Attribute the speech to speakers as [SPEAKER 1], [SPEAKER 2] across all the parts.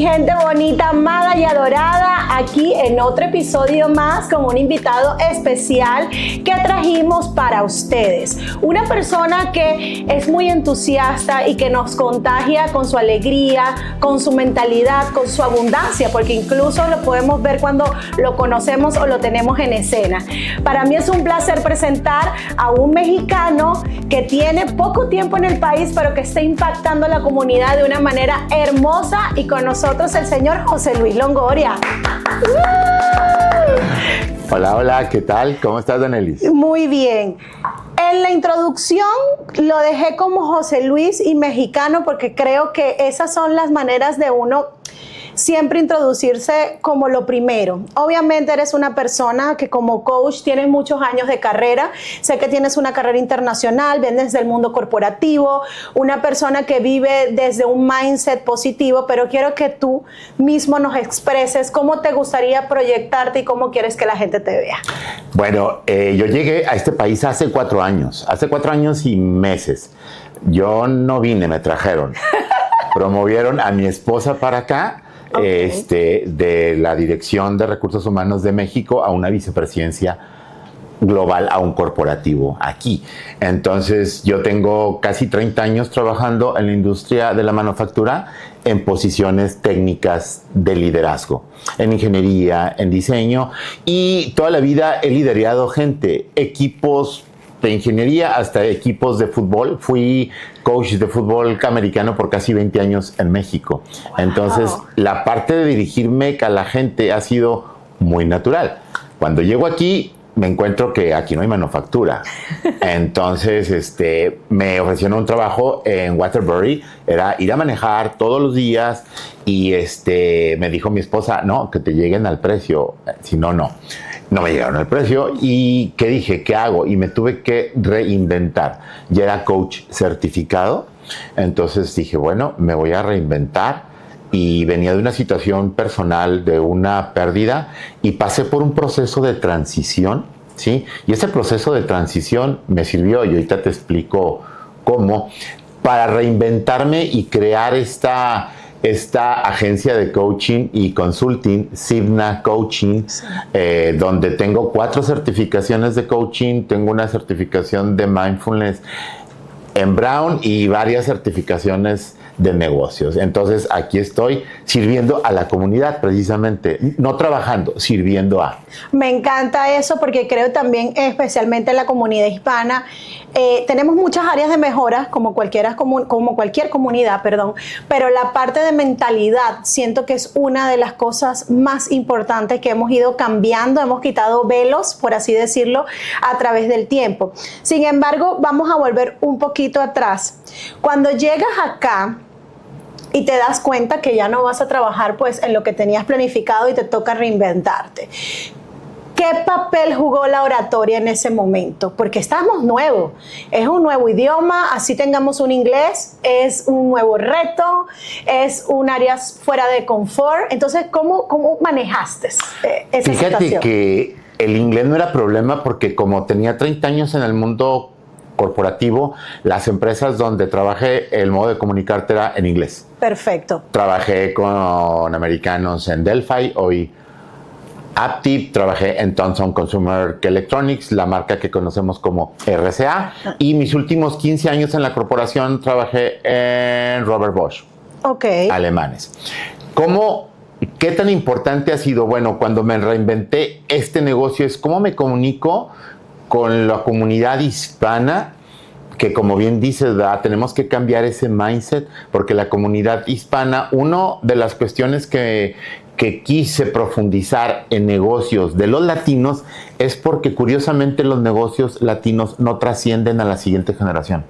[SPEAKER 1] gente bonita, amada y adorada, aquí en otro episodio más con un invitado especial que trajimos para ustedes. Una persona que es muy entusiasta y que nos contagia con su alegría, con su mentalidad, con su abundancia, porque incluso lo podemos ver cuando lo conocemos o lo tenemos en escena. Para mí es un placer presentar a un mexicano que tiene poco tiempo en el país, pero que está impactando a la comunidad de una manera hermosa, y con nosotros el señor José Luis Longoria.
[SPEAKER 2] Hola, hola, ¿qué tal? ¿Cómo estás, Danelis?
[SPEAKER 1] Muy bien. En la introducción lo dejé como José Luis y mexicano porque creo que esas son las maneras de uno siempre introducirse como lo primero. Obviamente eres una persona que como coach tienes muchos años de carrera. Sé que tienes una carrera internacional, vienes del mundo corporativo, una persona que vive desde un mindset positivo, pero quiero que tú mismo nos expreses cómo te gustaría proyectarte y cómo quieres que la gente te vea.
[SPEAKER 2] Bueno, yo llegué a este país hace 4 años y meses. Yo no vine, me trajeron. Promovieron a mi esposa para acá. Okay. De la Dirección de Recursos Humanos de México a una vicepresidencia global, a un corporativo aquí. Entonces, yo tengo casi 30 años trabajando en la industria de la manufactura en posiciones técnicas de liderazgo, en ingeniería, en diseño, y toda la vida he liderado gente, equipos de ingeniería hasta equipos de fútbol. Fui coach de fútbol americano por casi 20 años en México. Wow. Entonces, la parte de dirigirme a la gente ha sido muy natural. Cuando llego aquí, me encuentro que aquí no hay manufactura. Entonces, me ofrecieron un trabajo en Waterbury. Era ir a manejar todos los días y me dijo mi esposa, no, que te lleguen al precio. Si no, no. No me llegaron al precio. ¿Y qué dije? ¿Qué hago? Y me tuve que reinventar. Ya era coach certificado. Entonces dije, bueno, me voy a reinventar. Y venía de una situación personal, de una pérdida, y pasé por un proceso de transición, ¿sí? Y ese proceso de transición me sirvió, y ahorita te explico cómo, para reinventarme y crear esta agencia de coaching y consulting, Sivna Coaching, sí. Donde tengo 4 certificaciones de coaching, tengo una certificación de mindfulness en Brown y varias certificaciones de negocios. Entonces, aquí estoy sirviendo a la comunidad, precisamente, no trabajando, sirviendo a.
[SPEAKER 1] Me encanta eso porque creo también, especialmente en la comunidad hispana, tenemos muchas áreas de mejora, como cualquier comunidad, pero la parte de mentalidad siento que es una de las cosas más importantes que hemos ido cambiando, hemos quitado velos, por así decirlo, a través del tiempo. Sin embargo, vamos a volver un poquito atrás. Cuando llegas acá y te das cuenta que ya no vas a trabajar pues en lo que tenías planificado y te toca reinventarte, ¿qué papel jugó la oratoria en ese momento? Porque estamos nuevos, es un nuevo idioma, así tengamos un inglés, es un nuevo reto, es un área fuera de confort. Entonces, ¿cómo manejaste esa situación?
[SPEAKER 2] Fíjate que el inglés no era problema porque como tenía 30 años en el mundo corporativo, las empresas donde trabajé, el modo de comunicarte era en inglés.
[SPEAKER 1] Perfecto.
[SPEAKER 2] Trabajé con americanos en Delphi, hoy Aptiv, trabajé en Thomson Consumer Electronics, la marca que conocemos como RCA, y mis últimos 15 años en la corporación trabajé en Robert Bosch,
[SPEAKER 1] okay,
[SPEAKER 2] alemanes. ¿Qué tan importante ha sido? Bueno, cuando me reinventé este negocio es cómo me comunico con la comunidad hispana, que como bien dices, tenemos que cambiar ese mindset, porque la comunidad hispana, una de las cuestiones que quise profundizar en negocios de los latinos es porque curiosamente los negocios latinos no trascienden a la siguiente generación.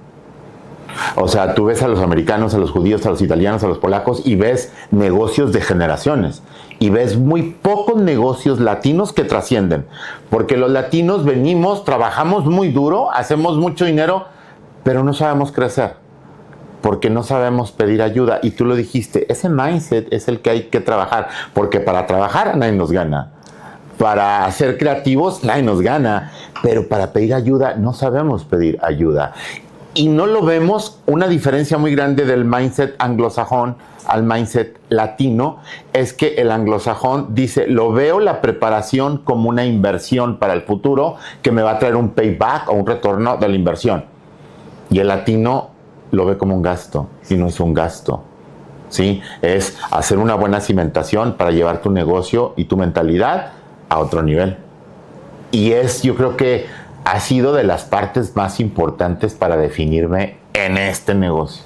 [SPEAKER 2] O sea, tú ves a los americanos, a los judíos, a los italianos, a los polacos y ves negocios de generaciones. Y ves muy pocos negocios latinos que trascienden. Porque los latinos venimos, trabajamos muy duro, hacemos mucho dinero, pero no sabemos crecer. Porque no sabemos pedir ayuda. Y tú lo dijiste, ese mindset es el que hay que trabajar. Porque para trabajar nadie nos gana. Para ser creativos nadie nos gana. Pero para pedir ayuda no sabemos pedir ayuda. Y no lo vemos, una diferencia muy grande del mindset anglosajón al mindset latino, es que el anglosajón dice, lo veo la preparación como una inversión para el futuro que me va a traer un payback o un retorno de la inversión. Y el latino lo ve como un gasto, y no es un gasto. ¿Sí? Es hacer una buena cimentación para llevar tu negocio y tu mentalidad a otro nivel. Y yo creo que ha sido de las partes más importantes para definirme en este negocio.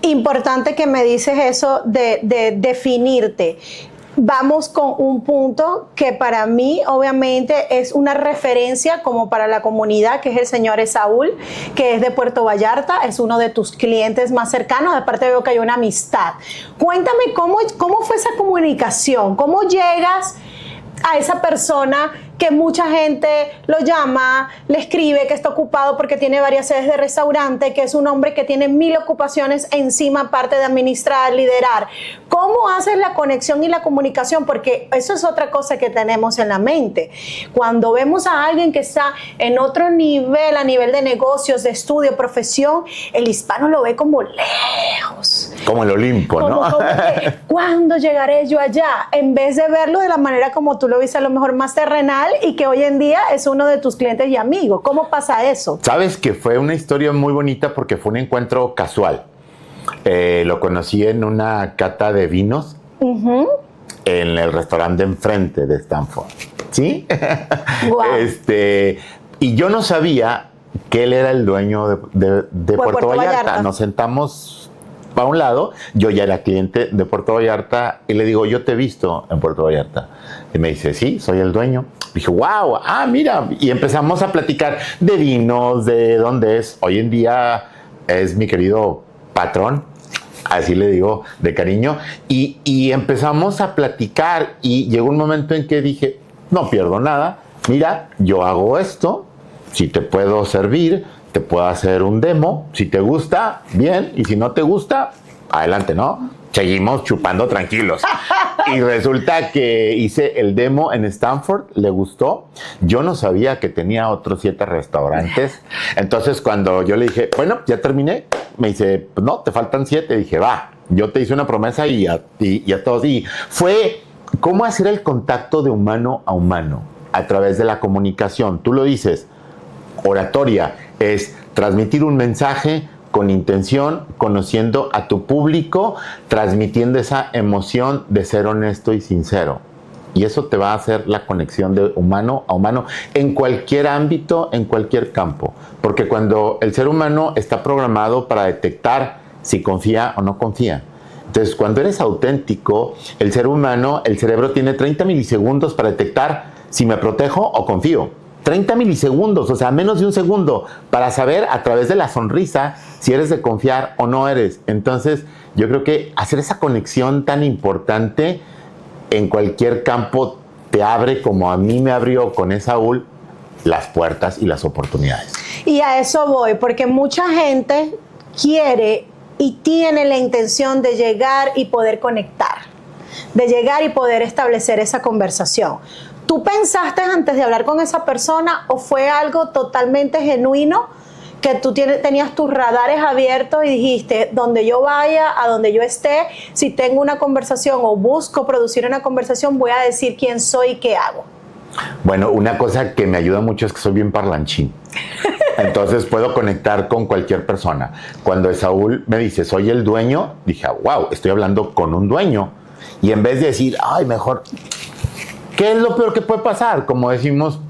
[SPEAKER 1] Importante que me dices eso de definirte. Vamos con un punto que para mí obviamente es una referencia como para la comunidad, que es el señor Esaúl, que es de Puerto Vallarta, es uno de tus clientes más cercanos, aparte veo que hay una amistad. Cuéntame cómo fue esa comunicación, cómo llegas a esa persona que mucha gente lo llama, le escribe que está ocupado porque tiene varias sedes de restaurante, que es un hombre que tiene 1000 ocupaciones encima, aparte de administrar, liderar. ¿Cómo haces la conexión y la comunicación? Porque eso es otra cosa que tenemos en la mente. Cuando vemos a alguien que está en otro nivel, a nivel de negocios, de estudio, profesión, el hispano lo ve como lejos.
[SPEAKER 2] Como el Olimpo, ¿no?
[SPEAKER 1] Como que, ¿cuándo llegaré yo allá? En vez de verlo de la manera como tú lo viste, a lo mejor más terrenal, y que hoy en día es uno de tus clientes y amigos. ¿Cómo pasa eso?
[SPEAKER 2] Sabes que fue una historia muy bonita porque fue un encuentro casual. Lo conocí en una cata de vinos en el restaurante de enfrente de Stanford. ¿Sí?
[SPEAKER 1] Wow.
[SPEAKER 2] Y yo no sabía que él era el dueño de Puerto Vallarta. Nos sentamos a un lado, yo ya era cliente de Puerto Vallarta y le digo, yo te he visto en Puerto Vallarta. Y me dice, sí, soy el dueño. Dije, wow, mira. Y empezamos a platicar de vinos, de dónde es. Hoy en día es mi querido patrón, así le digo de cariño. Y empezamos a platicar y llegó un momento en que dije, no pierdo nada. Mira, yo hago esto, si te puedo servir, te puedo hacer un demo, si te gusta, bien, y si no te gusta, adelante, ¿no? Seguimos chupando tranquilos. Y resulta que hice el demo en Stanford, le gustó. Yo no sabía que tenía otros 7 restaurantes. Entonces, cuando yo le dije, bueno, ya terminé, me dice, pues no, te faltan 7. Dije, va, yo te hice una promesa y a todos. Y fue cómo hacer el contacto de humano a humano a través de la comunicación. Tú lo dices, oratoria es transmitir un mensaje con intención, conociendo a tu público, transmitiendo esa emoción de ser honesto y sincero. Y eso te va a hacer la conexión de humano a humano en cualquier ámbito, en cualquier campo. Porque cuando el ser humano está programado para detectar si confía o no confía. Entonces, cuando eres auténtico, el ser humano, el cerebro tiene 30 milisegundos para detectar si me protejo o confío. 30 milisegundos, o sea, menos de un segundo, para saber a través de la sonrisa si eres de confiar o no eres. Entonces, yo creo que hacer esa conexión tan importante en cualquier campo te abre, como a mí me abrió con Esaúl, las puertas y las oportunidades.
[SPEAKER 1] Y a eso voy, porque mucha gente quiere y tiene la intención de llegar y poder conectar, de llegar y poder establecer esa conversación. ¿Tú pensaste antes de hablar con esa persona o fue algo totalmente genuino que tú tenías tus radares abiertos y dijiste, donde yo vaya, a donde yo esté, si tengo una conversación o busco producir una conversación, voy a decir quién soy y qué hago?
[SPEAKER 2] Bueno, una cosa que me ayuda mucho es que soy bien parlanchín. Entonces puedo conectar con cualquier persona. Cuando Esaúl me dice, soy el dueño, dije, wow, estoy hablando con un dueño. Y en vez de decir, ay, mejor... ¿Qué es lo peor que puede pasar? Como decimos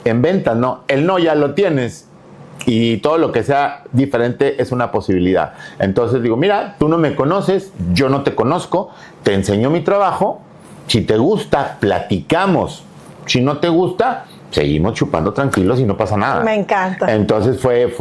[SPEAKER 2] en ventas, ¿no? El no ya lo tienes y todo lo que sea diferente es una posibilidad. Entonces digo, mira, tú no me conoces, yo no te conozco, te enseño mi trabajo, si te gusta, platicamos, si no te gusta, seguimos chupando tranquilos y no pasa nada.
[SPEAKER 1] Me encanta.
[SPEAKER 2] Entonces fue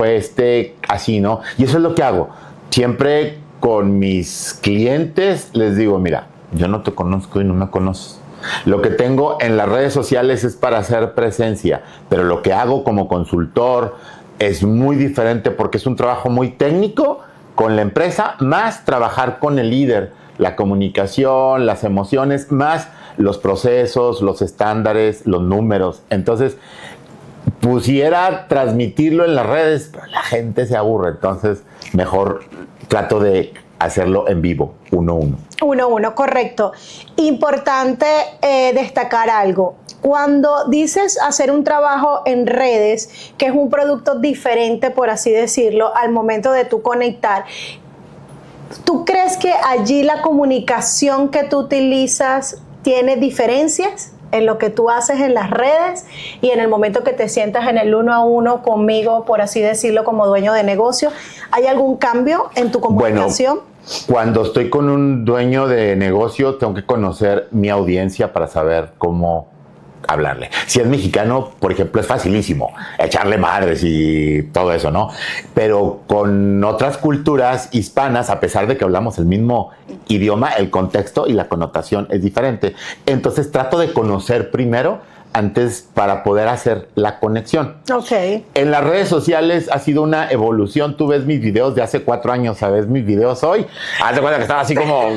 [SPEAKER 2] así, ¿no? Y eso es lo que hago. Siempre con mis clientes les digo, mira, yo no te conozco y no me conoces. Lo que tengo en las redes sociales es para hacer presencia, pero lo que hago como consultor es muy diferente porque es un trabajo muy técnico con la empresa, más trabajar con el líder, la comunicación, las emociones, más los procesos, los estándares, los números. Entonces, pusiera transmitirlo en las redes, pero la gente se aburre. Entonces, mejor trato de hacerlo en vivo, 1-1.
[SPEAKER 1] 1-1, correcto. Importante destacar algo. Cuando dices hacer un trabajo en redes, que es un producto diferente, por así decirlo, al momento de tú conectar, ¿tú crees que allí la comunicación que tú utilizas tiene diferencias en lo que tú haces en las redes y en el momento que te sientas en el 1-1 conmigo, por así decirlo, como dueño de negocio? ¿Hay algún cambio en tu comunicación?
[SPEAKER 2] Bueno, cuando estoy con un dueño de negocio, tengo que conocer mi audiencia para saber cómo hablarle. Si es mexicano, por ejemplo, es facilísimo echarle madres y todo eso, ¿no? Pero con otras culturas hispanas, a pesar de que hablamos el mismo idioma, el contexto y la connotación es diferente. Entonces trato de conocer primero antes para poder hacer la conexión.
[SPEAKER 1] Ok.
[SPEAKER 2] En las redes sociales ha sido una evolución. Tú ves mis videos de hace 4 años, ¿sabes? Mis videos hoy. Haz de cuenta que estaba así como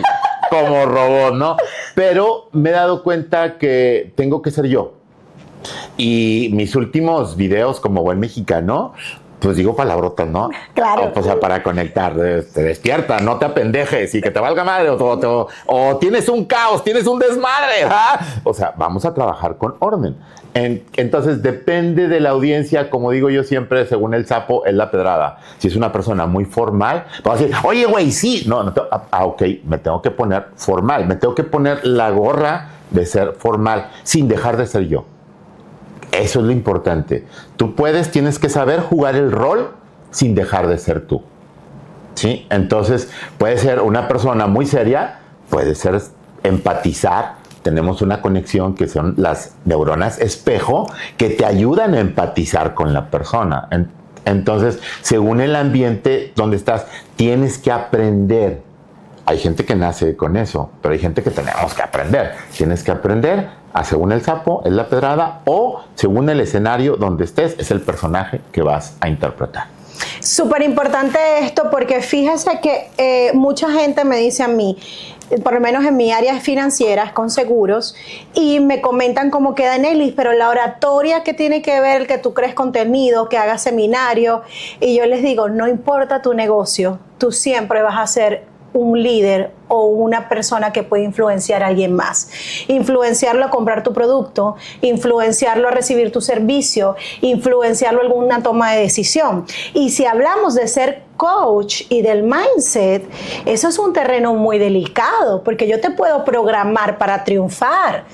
[SPEAKER 2] robot, ¿no? Pero me he dado cuenta que tengo que ser yo. Y mis últimos videos como buen mexicano, pues digo palabrotas, ¿no?
[SPEAKER 1] Claro.
[SPEAKER 2] O sea, para conectar, te despierta, no te apendejes y que te valga madre, o tienes un caos, tienes un desmadre, ¿verdad? O sea, vamos a trabajar con orden. Entonces, depende de la audiencia, como digo yo siempre, según el sapo, es la pedrada. Si es una persona muy formal, va a decir, oye, güey, sí. No, ok, me tengo que poner formal, me tengo que poner la gorra de ser formal, sin dejar de ser yo. Eso es lo importante. Tú tienes que saber jugar el rol sin dejar de ser tú. ¿Sí? Entonces, puede ser una persona muy seria, puede ser empatizar. Tenemos una conexión que son las neuronas espejo que te ayudan a empatizar con la persona. Entonces, según el ambiente donde estás, tienes que aprender. Hay gente que nace con eso, pero hay gente que tenemos que aprender. Tienes que aprender a según el sapo es la pedrada o según el escenario donde estés es el personaje que vas a interpretar.
[SPEAKER 1] Súper importante esto porque fíjese que mucha gente me dice a mí, por lo menos en mi área financiera, con seguros, y me comentan como que Danelis, pero la oratoria que tiene que ver, que tú crees contenido, que hagas seminario, y yo les digo, no importa tu negocio, tú siempre vas a ser un líder o una persona que puede influenciar a alguien más. Influenciarlo a comprar tu producto, influenciarlo a recibir tu servicio, influenciarlo a alguna toma de decisión. Y si hablamos de ser coach y del mindset, eso es un terreno muy delicado, porque yo te puedo programar para triunfar,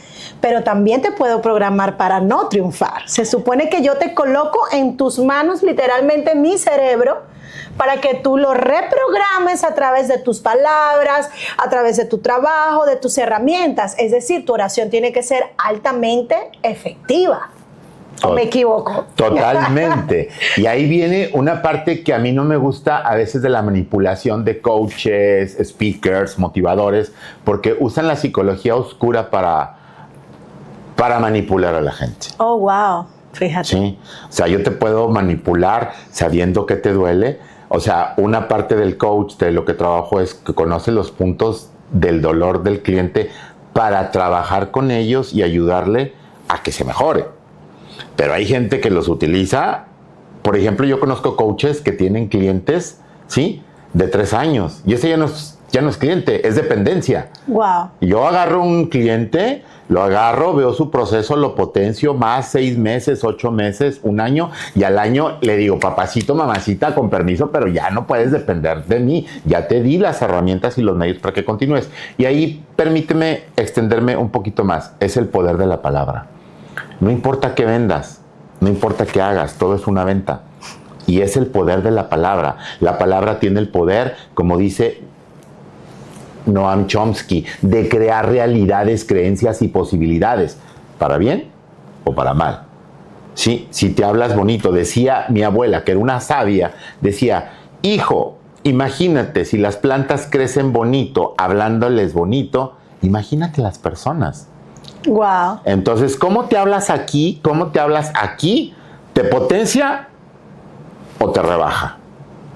[SPEAKER 1] pero también te puedo programar para no triunfar. Se supone que yo te coloco en tus manos, literalmente mi cerebro, para que tú lo reprogrames a través de tus palabras, a través de tu trabajo, de tus herramientas. Es decir, tu oración tiene que ser altamente efectiva. ¿O me equivoco?
[SPEAKER 2] Totalmente. Y ahí viene una parte que a mí no me gusta a veces de la manipulación de coaches, speakers, motivadores, porque usan la psicología oscura para manipular a la gente.
[SPEAKER 1] Oh, wow. Fíjate.
[SPEAKER 2] Sí. O sea, yo te puedo manipular sabiendo que te duele. O sea, una parte del coach, de lo que trabajo, es que conoce los puntos del dolor del cliente para trabajar con ellos y ayudarle a que se mejore. Pero hay gente que los utiliza. Por ejemplo, yo conozco coaches que tienen clientes, ¿sí?, de 3 años. Y ese ya no es cliente, es dependencia.
[SPEAKER 1] Wow.
[SPEAKER 2] Yo agarro un cliente, lo agarro, veo su proceso, lo potencio más 6 meses, 8 meses, 1 año, y al año le digo, papacito, mamacita, con permiso, pero ya no puedes depender de mí. Ya te di las herramientas y los medios para que continúes. Y ahí permíteme extenderme un poquito más. Es el poder de la palabra. No importa qué vendas, no importa qué hagas, todo es una venta. Y es el poder de la palabra. La palabra tiene el poder, como dice Noam Chomsky, de crear realidades, creencias y posibilidades, para bien o para mal. Sí, si te hablas bonito, decía mi abuela, que era una sabia, decía, hijo, imagínate si las plantas crecen bonito, hablándoles bonito, imagínate las personas.
[SPEAKER 1] Wow.
[SPEAKER 2] Entonces, ¿cómo te hablas aquí? ¿Cómo te hablas aquí? ¿Te potencia o te rebaja?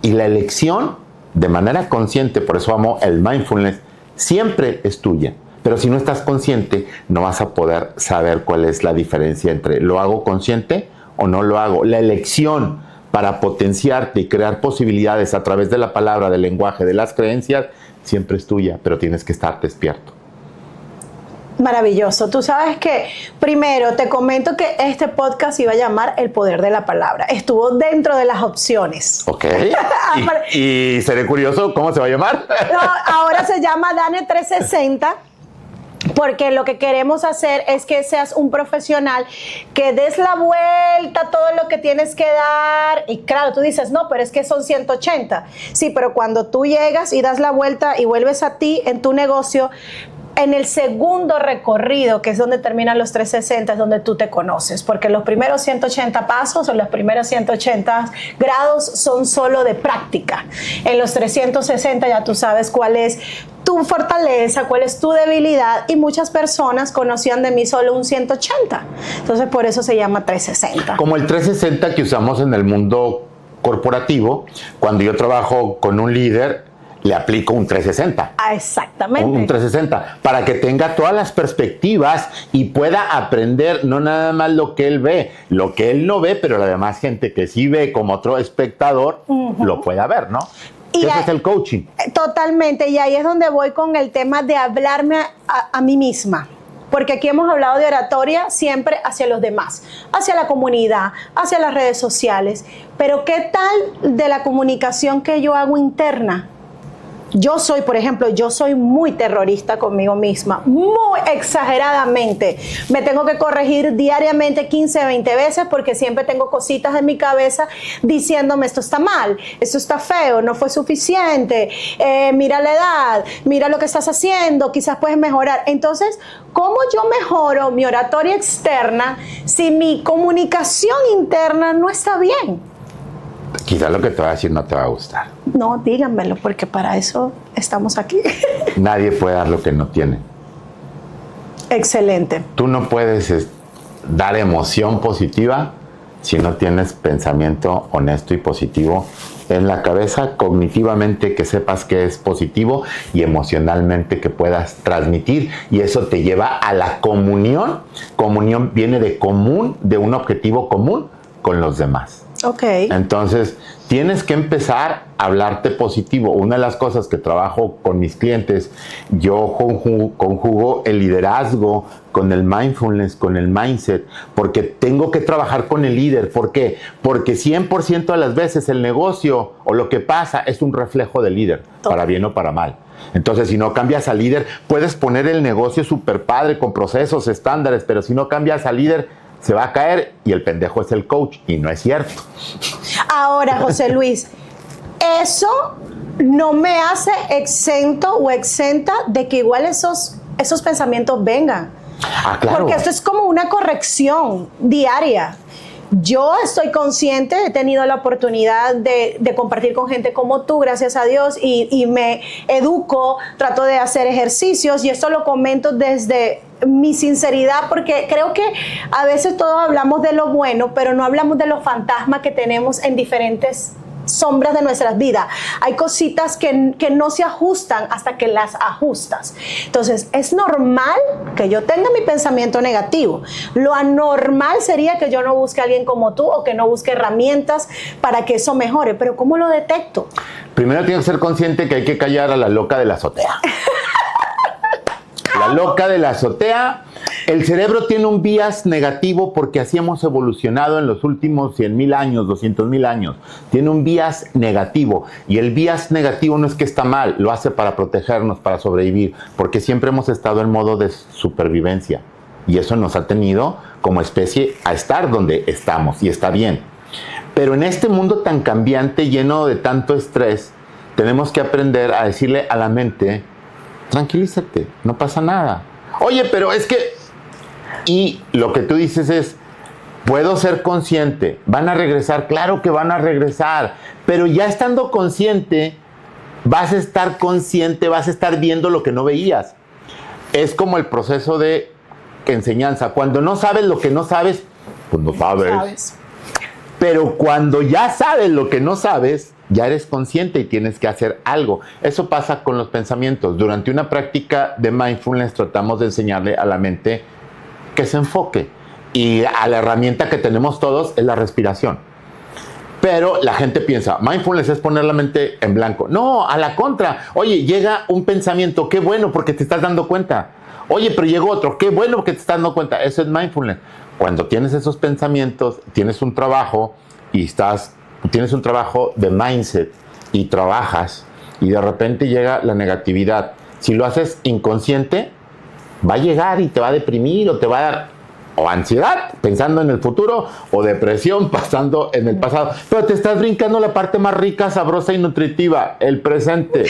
[SPEAKER 2] Y la elección, de manera consciente, por eso amo el mindfulness, siempre es tuya. Pero si no estás consciente, no vas a poder saber cuál es la diferencia entre lo hago consciente o no lo hago. La elección para potenciarte y crear posibilidades a través de la palabra, del lenguaje, de las creencias, siempre es tuya, pero tienes que estar despierto.
[SPEAKER 1] Maravilloso. Tú sabes que, primero, te comento que este podcast iba a llamar El Poder de la Palabra. Estuvo dentro de las opciones.
[SPEAKER 2] Ok. Y seré curioso, ¿cómo se va a llamar?
[SPEAKER 1] No, ahora se llama Dane 360. Porque lo que queremos hacer es que seas un profesional, que des la vuelta a todo lo que tienes que dar. Y claro, tú dices, no, pero es que son 180. Sí, pero cuando tú llegas y das la vuelta y vuelves a ti en tu negocio, en el segundo recorrido, que es donde terminan los 360, es donde tú te conoces, porque los primeros 180 pasos o los primeros 180 grados son solo de práctica. En los 360 ya tú sabes cuál es tu fortaleza, cuál es tu debilidad, y muchas personas conocían de mí solo un 180. Entonces, por eso se llama 360.
[SPEAKER 2] Como el 360 que usamos en el mundo corporativo, cuando yo trabajo con un líder, le aplico un 360.
[SPEAKER 1] Ah, exactamente.
[SPEAKER 2] Un 360, para que tenga todas las perspectivas y pueda aprender no nada más lo que él ve, lo que él no ve, pero la demás gente que sí ve como otro espectador, lo pueda ver, ¿no? Y ese es el coaching.
[SPEAKER 1] Totalmente, y ahí es donde voy con el tema de hablarme a mí misma. Porque aquí hemos hablado de oratoria siempre hacia los demás, hacia la comunidad, hacia las redes sociales. Pero ¿qué tal de la comunicación que yo hago interna? Yo soy, por ejemplo, yo soy muy terrorista conmigo misma, muy exageradamente. Me tengo que corregir diariamente 15, 20 veces porque siempre tengo cositas en mi cabeza diciéndome esto está mal, esto está feo, no fue suficiente, mira la edad, mira lo que estás haciendo, quizás puedes mejorar. Entonces, ¿cómo yo mejoro mi oratoria externa si mi comunicación interna no está bien?
[SPEAKER 2] Quizás lo que te va a decir no te va a gustar.
[SPEAKER 1] No, díganmelo, porque para eso estamos aquí.
[SPEAKER 2] Nadie puede dar lo que no tiene.
[SPEAKER 1] Excelente.
[SPEAKER 2] Tú no puedes dar emoción positiva si no tienes pensamiento honesto y positivo en la cabeza, cognitivamente que sepas que es positivo y emocionalmente que puedas transmitir, y eso te lleva a la comunión. Comunión viene de común, de un objetivo común con los demás.
[SPEAKER 1] Ok.
[SPEAKER 2] Entonces, tienes que empezar a hablarte positivo. Una de las cosas que trabajo con mis clientes, yo conjugo el liderazgo con el mindfulness, con el mindset, porque tengo que trabajar con el líder. ¿Por qué? Porque 100% de las veces el negocio o lo que pasa es un reflejo del líder, para bien o para mal. Entonces, si no cambias al líder, puedes poner el negocio súper padre con procesos, estándares, pero si no cambias al líder, se va a caer y el pendejo es el coach, y no es cierto.
[SPEAKER 1] Ahora, José Luis, eso no me hace exento o exenta de que igual esos pensamientos vengan.
[SPEAKER 2] Ah, claro.
[SPEAKER 1] Porque esto es como una corrección diaria. Yo estoy consciente, he tenido la oportunidad de compartir con gente como tú, gracias a Dios, y me educo, trato de hacer ejercicios, y esto lo comento desde mi sinceridad, porque creo que a veces todos hablamos de lo bueno, pero no hablamos de los fantasmas que tenemos en diferentes sombras de nuestras vidas. Hay cositas que no se ajustan hasta que las ajustas. Entonces, es normal que yo tenga mi pensamiento negativo. Lo anormal sería que yo no busque a alguien como tú o que no busque herramientas para que eso mejore. Pero ¿cómo lo detecto?
[SPEAKER 2] Primero tienes que ser consciente que hay que callar a la loca de la azotea. La loca de la azotea. El cerebro tiene un bias negativo porque así hemos evolucionado en los últimos 100,000 años, 200,000 años. Tiene un bias negativo, y el bias negativo no es que está mal, lo hace para protegernos, para sobrevivir, porque siempre hemos estado en modo de supervivencia, y eso nos ha tenido como especie a estar donde estamos, y está bien. Pero en este mundo tan cambiante, lleno de tanto estrés, tenemos que aprender a decirle a la mente: tranquilízate, no pasa nada. Oye, pero es que... Y lo que tú dices es, puedo ser consciente, ¿van a regresar? Claro que van a regresar, pero ya estando consciente, vas a estar consciente, vas a estar viendo lo que no veías. Es como el proceso de enseñanza. Cuando no sabes lo que no sabes, pues no sabes. Pero cuando ya sabes lo que no sabes, ya eres consciente y tienes que hacer algo. Eso pasa con los pensamientos. Durante una práctica de mindfulness tratamos de enseñarle a la mente que se enfoque. Y a la herramienta que tenemos todos es la respiración. Pero la gente piensa, mindfulness es poner la mente en blanco. No, a la contra. Oye, llega un pensamiento, qué bueno porque te estás dando cuenta. Oye, pero llegó otro, qué bueno porque te estás dando cuenta. Eso es mindfulness. Cuando tienes esos pensamientos, tienes un trabajo tienes un trabajo de mindset y trabajas y de repente llega la negatividad. Si lo haces inconsciente, va a llegar y te va a deprimir o te va a dar o ansiedad pensando en el futuro o depresión pasando en el pasado. Pero te estás brincando la parte más rica, sabrosa y nutritiva, el presente,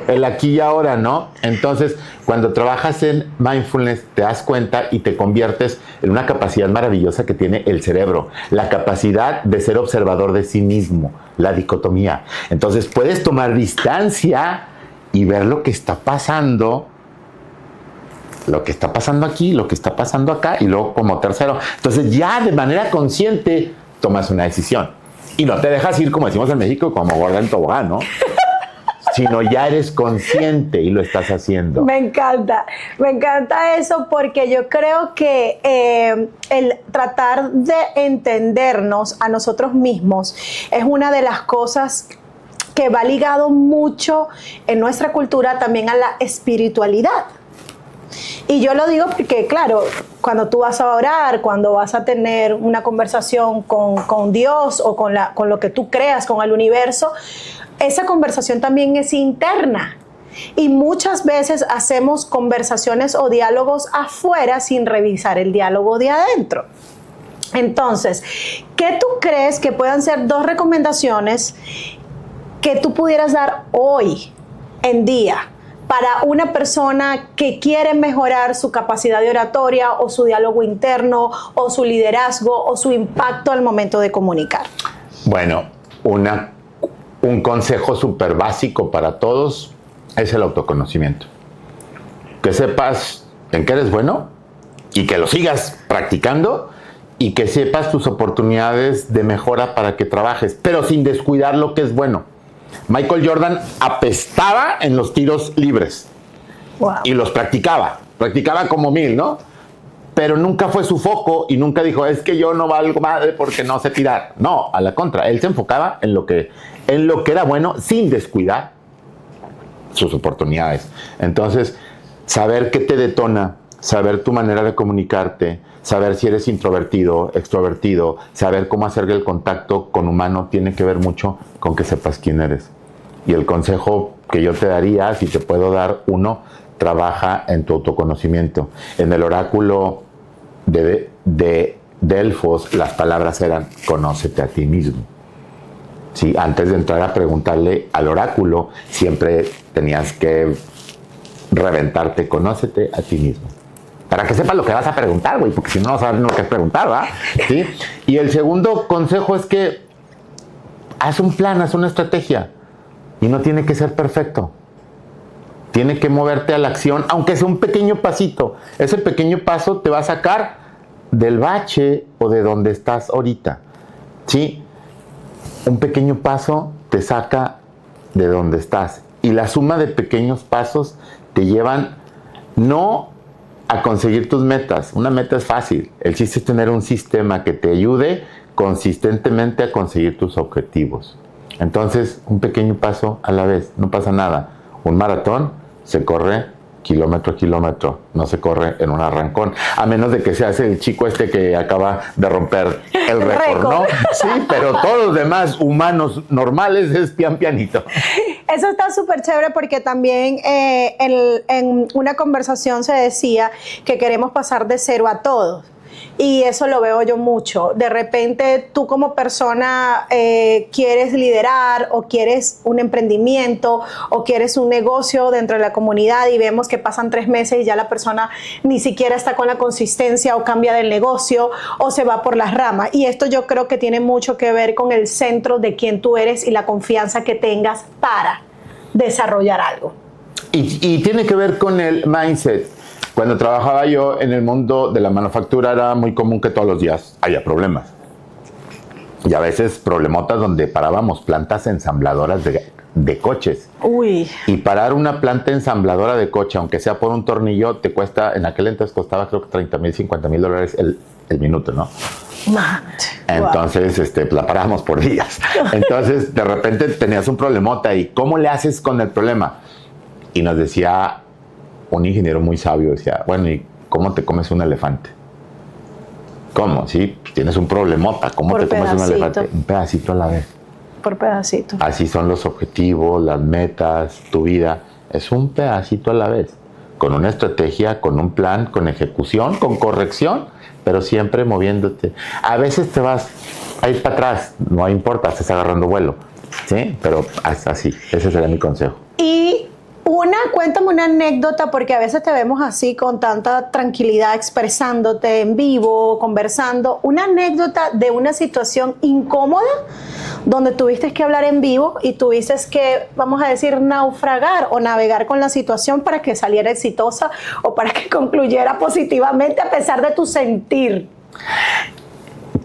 [SPEAKER 2] el aquí y ahora, ¿no? Entonces, cuando trabajas en mindfulness, te das cuenta y te conviertes en una capacidad maravillosa que tiene el cerebro, la capacidad de ser observador de sí mismo, la dicotomía. Entonces, puedes tomar distancia y ver lo que está pasando aquí, lo que está pasando acá, y luego como tercero. Entonces ya de manera consciente tomas una decisión. Y no te dejas ir, como decimos en México, como gorda en tobogán, ¿no? Sino ya eres consciente y lo estás haciendo.
[SPEAKER 1] Me encanta eso porque yo creo que el tratar de entendernos a nosotros mismos es una de las cosas que va ligado mucho en nuestra cultura también a la espiritualidad. Y yo lo digo porque, claro, cuando tú vas a orar, cuando vas a tener una conversación con Dios o con lo que tú creas, con el universo, esa conversación también es interna. Y muchas veces hacemos conversaciones o diálogos afuera sin revisar el diálogo de adentro. Entonces, ¿qué tú crees que puedan ser 2 recomendaciones que tú pudieras dar hoy en día para una persona que quiere mejorar su capacidad de oratoria o su diálogo interno o su liderazgo o su impacto al momento de comunicar?
[SPEAKER 2] Bueno, un consejo súper básico para todos es el autoconocimiento. Que sepas en qué eres bueno y que lo sigas practicando y que sepas tus oportunidades de mejora para que trabajes, pero sin descuidar lo que es bueno. Michael Jordan apestaba en los tiros libres. Wow. Y los practicaba como 1000, ¿no? Pero nunca fue su foco y nunca dijo, es que yo no valgo madre porque no sé tirar. No, a la contra, él se enfocaba en lo que era bueno sin descuidar sus oportunidades. Entonces, saber qué te detona, saber tu manera de comunicarte, saber si eres introvertido, extrovertido, saber cómo hacer el contacto con humano tiene que ver mucho con que sepas quién eres. Y el consejo que yo te daría, si te puedo dar uno, trabaja en tu autoconocimiento. En el oráculo de Delfos, las palabras eran, conócete a ti mismo. ¿Sí? Antes de entrar a preguntarle al oráculo, siempre tenías que reventarte, conócete a ti mismo. Para que sepas lo que vas a preguntar, güey, porque si no, no sabes lo que es preguntar, ¿verdad? ¿Sí? Y el segundo consejo es que haz un plan, haz una estrategia. Y no tiene que ser perfecto. Tiene que moverte a la acción, aunque sea un pequeño pasito. Ese pequeño paso te va a sacar del bache o de donde estás ahorita. ¿Sí? Un pequeño paso te saca de donde estás. Y la suma de pequeños pasos te llevan no a conseguir tus metas. Una meta es fácil. El chiste es tener un sistema que te ayude consistentemente a conseguir tus objetivos. Entonces, un pequeño paso a la vez, no pasa nada. Un maratón se corre kilómetro a kilómetro, no se corre en un arrancón, a menos de que seas el chico que acaba de romper el récord, ¿no? Sí, pero todos los demás humanos normales es pianito.
[SPEAKER 1] Eso está súper chévere porque también en una conversación se decía que queremos pasar de 0 a todo. Y eso lo veo yo mucho. De repente tú como persona quieres liderar o quieres un emprendimiento o quieres un negocio dentro de la comunidad y vemos que pasan 3 meses y ya la persona ni siquiera está con la consistencia o cambia del negocio o se va por las ramas. Y esto yo creo que tiene mucho que ver con el centro de quién tú eres y la confianza que tengas para desarrollar algo.
[SPEAKER 2] Y tiene que ver con el mindset. Cuando trabajaba yo en el mundo de la manufactura era muy común que todos los días haya problemas. Y a veces problemotas donde parábamos plantas ensambladoras de coches.
[SPEAKER 1] Uy.
[SPEAKER 2] Y parar una planta ensambladora de coche, aunque sea por un tornillo, te cuesta, en aquel entonces costaba creo que $30,000, $50,000 el minuto, ¿no?
[SPEAKER 1] Mate.
[SPEAKER 2] Entonces, la parábamos por días. Entonces, de repente tenías un problemota y ¿cómo le haces con el problema? Y nos decía un ingeniero muy sabio, decía, bueno, ¿y cómo te comes un elefante? ¿Cómo? Sí, tienes un problemota, ¿cómo te comes un elefante? Un pedacito a la vez.
[SPEAKER 1] Por pedacito.
[SPEAKER 2] Así son los objetivos, las metas, tu vida. Es un pedacito a la vez. Con una estrategia, con un plan, con ejecución, con corrección, pero siempre moviéndote. A veces te vas a ir para atrás, no importa, estás agarrando vuelo, ¿sí? Pero hasta así, ese sería mi consejo.
[SPEAKER 1] Y cuéntame una anécdota, porque a veces te vemos así con tanta tranquilidad expresándote en vivo, conversando. Una anécdota de una situación incómoda donde tuviste que hablar en vivo y tuviste que, vamos a decir, naufragar o navegar con la situación para que saliera exitosa o para que concluyera positivamente a pesar de tu sentir.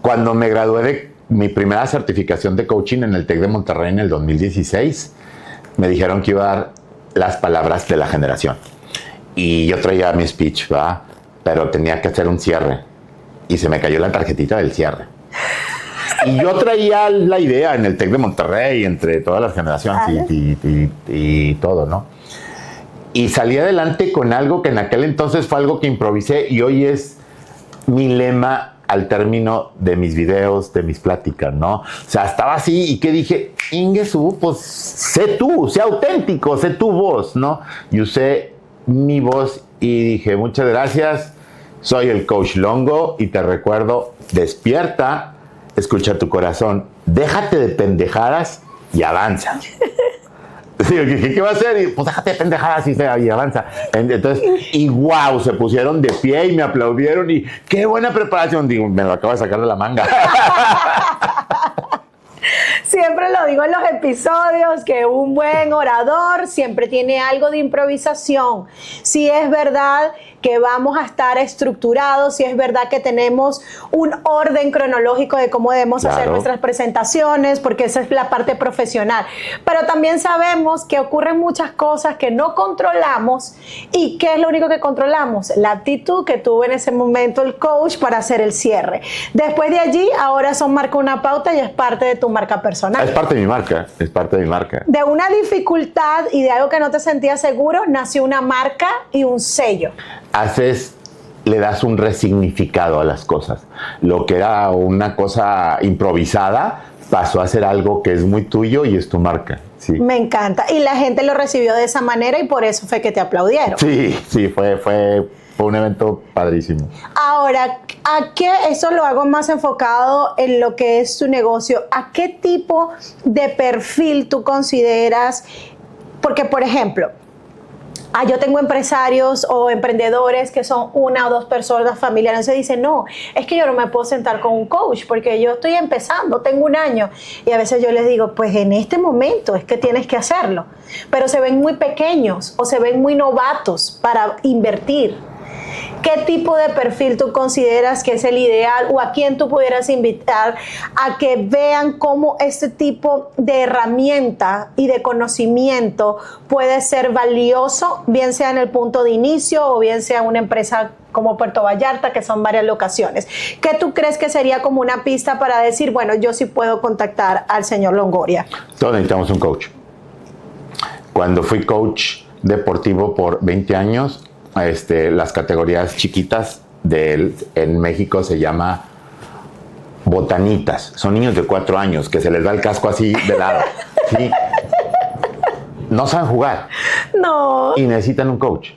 [SPEAKER 2] Cuando me gradué de mi primera certificación de coaching en el TEC de Monterrey en el 2016, me dijeron que iba a dar las palabras de la generación. Y yo traía mi speech, ¿verdad? Pero tenía que hacer un cierre. Y se me cayó la tarjetita del cierre. Y yo traía la idea en el TEC de Monterrey, entre todas las generaciones y todo, ¿no? Y salí adelante con algo que en aquel entonces fue algo que improvisé y hoy es mi lema al término de mis videos, de mis pláticas, ¿no? O sea, estaba así y que dije, Ingesu, pues sé tú, sé auténtico, sé tu voz, ¿no? Y usé mi voz y dije, muchas gracias, soy el Coach Longo y te recuerdo, despierta, escucha tu corazón, déjate de pendejadas y avanza. ¿Qué va a hacer? Y, pues déjate de pendejadas y avanza. Entonces, y wow, se pusieron de pie y me aplaudieron y qué buena preparación. Digo, me lo acabo de sacar de la manga.
[SPEAKER 1] Siempre lo digo en los episodios, que un buen orador siempre tiene algo de improvisación. Si es verdad que vamos a estar estructurados, si es verdad que tenemos un orden cronológico de cómo debemos hacer nuestras presentaciones, porque esa es la parte profesional. Pero también sabemos que ocurren muchas cosas que no controlamos. ¿Y qué es lo único que controlamos? La actitud que tuvo en ese momento el coach para hacer el cierre. Después de allí, ahora son marca una pauta y es parte de tu marca personal.
[SPEAKER 2] Es parte de mi marca, es parte de mi marca.
[SPEAKER 1] De una dificultad y de algo que no te sentías seguro, nació una marca y un sello.
[SPEAKER 2] Le das un resignificado a las cosas. Lo que era una cosa improvisada pasó a ser algo que es muy tuyo y es tu marca. Sí.
[SPEAKER 1] Me encanta. Y la gente lo recibió de esa manera y por eso fue que te aplaudieron.
[SPEAKER 2] Sí, fue un evento padrísimo.
[SPEAKER 1] Ahora, ¿a qué? Eso lo hago más enfocado en lo que es tu negocio. ¿A qué tipo de perfil tú consideras? Porque, por ejemplo, yo tengo empresarios o emprendedores que son una o dos personas familiares. Se dicen, no, es que yo no me puedo sentar con un coach porque yo estoy empezando, tengo un año. Y a veces yo les digo, pues en este momento es que tienes que hacerlo. Pero se ven muy pequeños o se ven muy novatos para invertir. ¿Qué tipo de perfil tú consideras que es el ideal o a quién tú pudieras invitar a que vean cómo este tipo de herramienta y de conocimiento puede ser valioso, bien sea en el punto de inicio o bien sea una empresa como Puerto Vallarta, que son varias locaciones? ¿Qué tú crees que sería como una pista para decir, bueno, yo sí puedo contactar al señor Longoria?
[SPEAKER 2] Todos necesitamos un coach. Cuando fui coach deportivo por 20 años, las categorías chiquitas en México se llama botanitas. Son niños de 4 años que se les da el casco así de lado. ¿Sí? No saben jugar.
[SPEAKER 1] No.
[SPEAKER 2] Y necesitan un coach.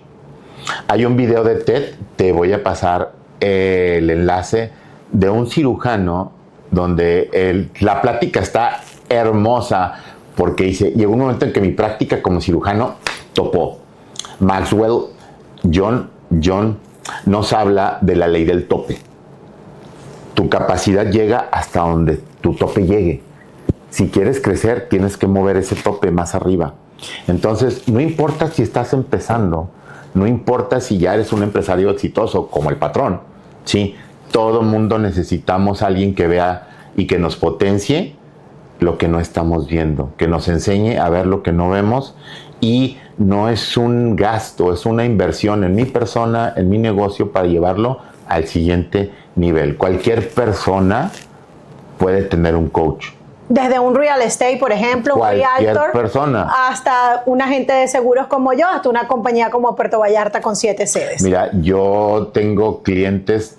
[SPEAKER 2] Hay un video de TED, te voy a pasar el enlace de un cirujano donde la plática está hermosa porque llegó un momento en que mi práctica como cirujano topó. Maxwell John nos habla de la ley del tope. Tu capacidad llega hasta donde tu tope llegue. Si quieres crecer, tienes que mover ese tope más arriba. Entonces, no importa si estás empezando, no importa si ya eres un empresario exitoso como el patrón, ¿sí? Todo mundo necesitamos a alguien que vea y que nos potencie lo que no estamos viendo, que nos enseñe a ver lo que no vemos. Y no es un gasto, es una inversión en mi persona, en mi negocio para llevarlo al siguiente nivel. Cualquier persona puede tener un coach.
[SPEAKER 1] Desde un real estate, por ejemplo, un realtor,
[SPEAKER 2] persona.
[SPEAKER 1] Hasta un agente de seguros como yo, hasta una compañía como Puerto Vallarta con 7 sedes.
[SPEAKER 2] Mira, yo tengo clientes,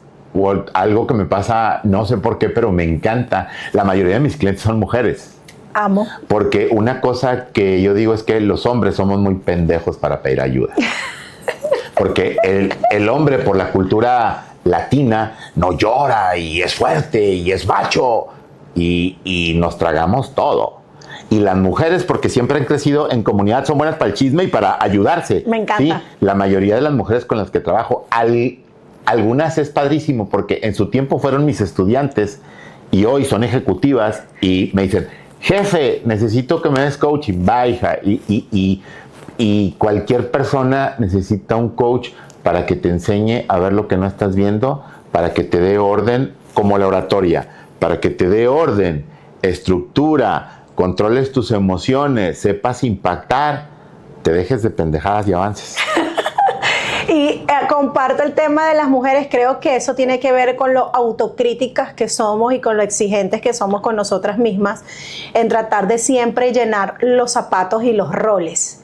[SPEAKER 2] algo que me pasa, no sé por qué, pero me encanta. La mayoría de mis clientes son mujeres.
[SPEAKER 1] Amo.
[SPEAKER 2] Porque una cosa que yo digo es que los hombres somos muy pendejos para pedir ayuda. Porque el hombre, por la cultura latina, no llora y es fuerte y es macho. Y nos tragamos todo. Y las mujeres, porque siempre han crecido en comunidad, son buenas para el chisme y para ayudarse.
[SPEAKER 1] Me encanta.
[SPEAKER 2] ¿Sí? La mayoría de las mujeres con las que trabajo, algunas es padrísimo porque en su tiempo fueron mis estudiantes y hoy son ejecutivas y me dicen, jefe, necesito que me des coaching. Va, hija. Y cualquier persona necesita un coach para que te enseñe a ver lo que no estás viendo, para que te dé orden, como la oratoria, para que te dé orden, estructura, controles tus emociones, sepas impactar, te dejes de pendejadas y avances.
[SPEAKER 1] Y comparto el tema de las mujeres, creo que eso tiene que ver con lo autocríticas que somos y con lo exigentes que somos con nosotras mismas, en tratar de siempre llenar los zapatos y los roles.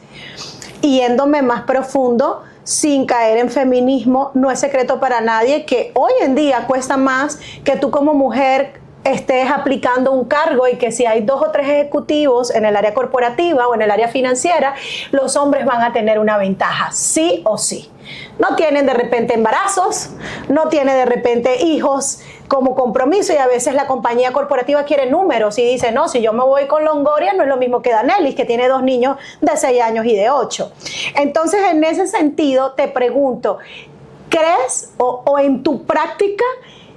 [SPEAKER 1] Yéndome más profundo, sin caer en feminismo, no es secreto para nadie que hoy en día cuesta más que tú como mujer estés aplicando un cargo y que si hay 2 o 3 ejecutivos en el área corporativa o en el área financiera, los hombres van a tener una ventaja, sí o sí. No tienen de repente embarazos, no tienen de repente hijos como compromiso y a veces la compañía corporativa quiere números y dice, no, si yo me voy con Longoria no es lo mismo que Danelis, que tiene 2 niños de 6 años y de 8. Entonces, en ese sentido, te pregunto, ¿crees o en tu práctica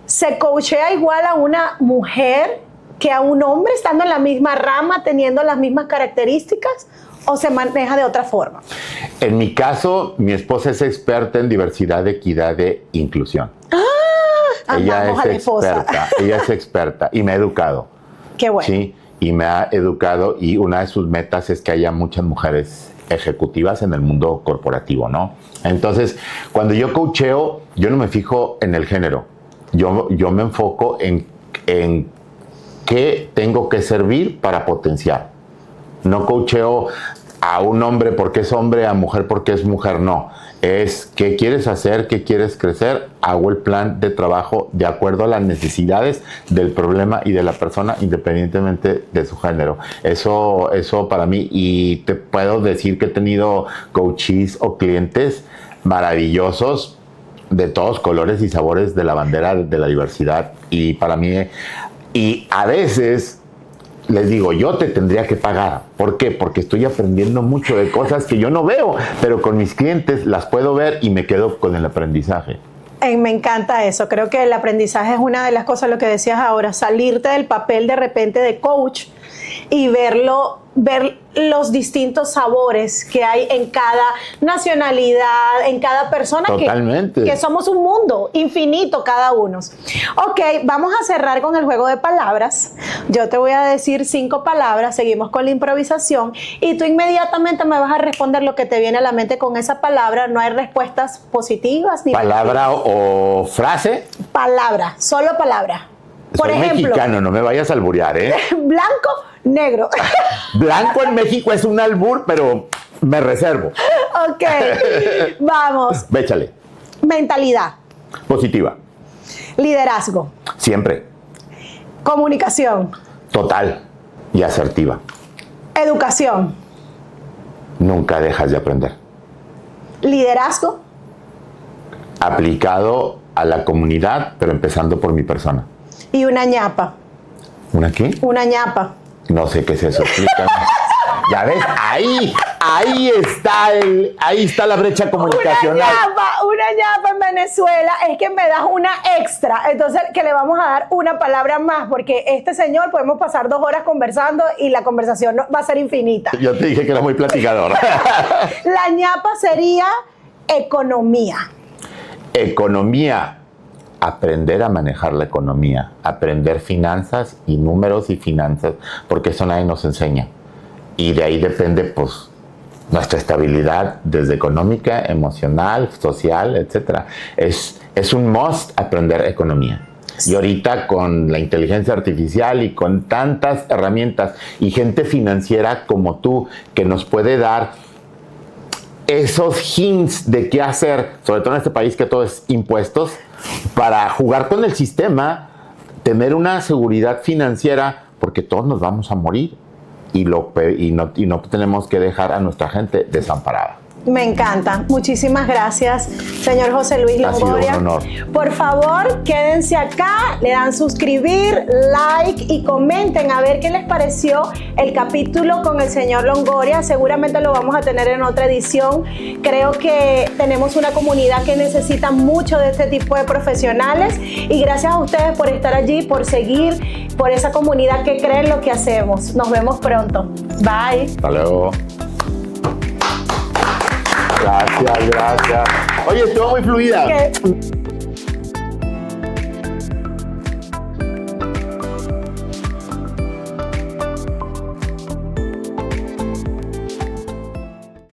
[SPEAKER 1] se coachea igual a una mujer que a un hombre estando en la misma rama, teniendo las mismas características, o se maneja de otra forma?
[SPEAKER 2] En mi caso, mi esposa es experta en diversidad, equidad e inclusión. Ella es experta y me ha educado.
[SPEAKER 1] Qué bueno.
[SPEAKER 2] Sí, y me ha educado y una de sus metas es que haya muchas mujeres ejecutivas en el mundo corporativo, ¿no? Entonces, cuando yo coacheo, yo no me fijo en el género. Yo me enfoco en qué tengo que servir para potenciar. No coacheo a un hombre porque es hombre, a mujer porque es mujer, no. Es qué quieres hacer, qué quieres crecer, hago el plan de trabajo de acuerdo a las necesidades del problema y de la persona, independientemente de su género. Eso para mí, y te puedo decir que he tenido coaches o clientes maravillosos de todos colores y sabores de la bandera de la diversidad. Y para mí, y a veces les digo, yo te tendría que pagar. ¿Por qué? Porque estoy aprendiendo mucho de cosas que yo no veo, pero con mis clientes las puedo ver y me quedo con el aprendizaje.
[SPEAKER 1] Me encanta eso. Creo que el aprendizaje es una de las cosas, lo que decías ahora, salirte del papel de repente de coach y ver los distintos sabores que hay en cada nacionalidad, en cada persona.
[SPEAKER 2] Totalmente.
[SPEAKER 1] Que somos un mundo infinito cada uno. Ok, vamos a cerrar con el juego de palabras. Yo te voy a decir 5 palabras, seguimos con la improvisación y tú inmediatamente me vas a responder lo que te viene a la mente con esa palabra. No hay respuestas positivas ni
[SPEAKER 2] ¿Palabra o frase?
[SPEAKER 1] Palabra, solo palabra. Por
[SPEAKER 2] Soy
[SPEAKER 1] ejemplo,
[SPEAKER 2] mexicano, no me vayas a alburear, ¿eh?
[SPEAKER 1] Blanco, negro.
[SPEAKER 2] Blanco en México es un albur, pero me reservo.
[SPEAKER 1] Ok, vamos.
[SPEAKER 2] Échale.
[SPEAKER 1] Mentalidad,
[SPEAKER 2] Positiva.
[SPEAKER 1] liderazgo,
[SPEAKER 2] Siempre.
[SPEAKER 1] comunicación,
[SPEAKER 2] Total. Y asertiva.
[SPEAKER 1] educación,
[SPEAKER 2] Nunca dejas de aprender.
[SPEAKER 1] liderazgo,
[SPEAKER 2] Aplicado a la comunidad, pero empezando por mi persona.
[SPEAKER 1] y una ñapa.
[SPEAKER 2] ¿Una qué?
[SPEAKER 1] Una ñapa.
[SPEAKER 2] No sé qué es eso. Explícame. Ya ves, ahí está la brecha comunicacional.
[SPEAKER 1] Una ñapa en Venezuela es que me das una extra. Entonces, que le vamos a dar una palabra más, porque este señor podemos pasar 2 horas conversando y la conversación va a ser infinita.
[SPEAKER 2] Yo te dije que era muy platicador.
[SPEAKER 1] La ñapa sería economía.
[SPEAKER 2] Economía. Aprender a manejar la economía, aprender finanzas y números y finanzas, porque eso nadie nos enseña. Y de ahí depende, pues, nuestra estabilidad desde económica, emocional, social, etc. Es un must aprender economía. Y ahorita con la inteligencia artificial y con tantas herramientas y gente financiera como tú que nos puede dar esos hints de qué hacer, sobre todo en este país que todo es impuestos, para jugar con el sistema, tener una seguridad financiera, porque todos nos vamos a morir y no tenemos que dejar a nuestra gente desamparada.
[SPEAKER 1] Me encanta. Muchísimas gracias, señor José Luis Longoria.
[SPEAKER 2] Ha sido un honor.
[SPEAKER 1] Por favor, quédense acá, le dan suscribir, like y comenten a ver qué les pareció el capítulo con el señor Longoria. Seguramente lo vamos a tener en otra edición. Creo que tenemos una comunidad que necesita mucho de este tipo de profesionales y gracias a ustedes por estar allí, por seguir, por esa comunidad que cree en lo que hacemos. Nos vemos pronto. Bye.
[SPEAKER 2] Hasta luego. Gracias. Oye, estuvo muy fluida.
[SPEAKER 1] ¿Qué?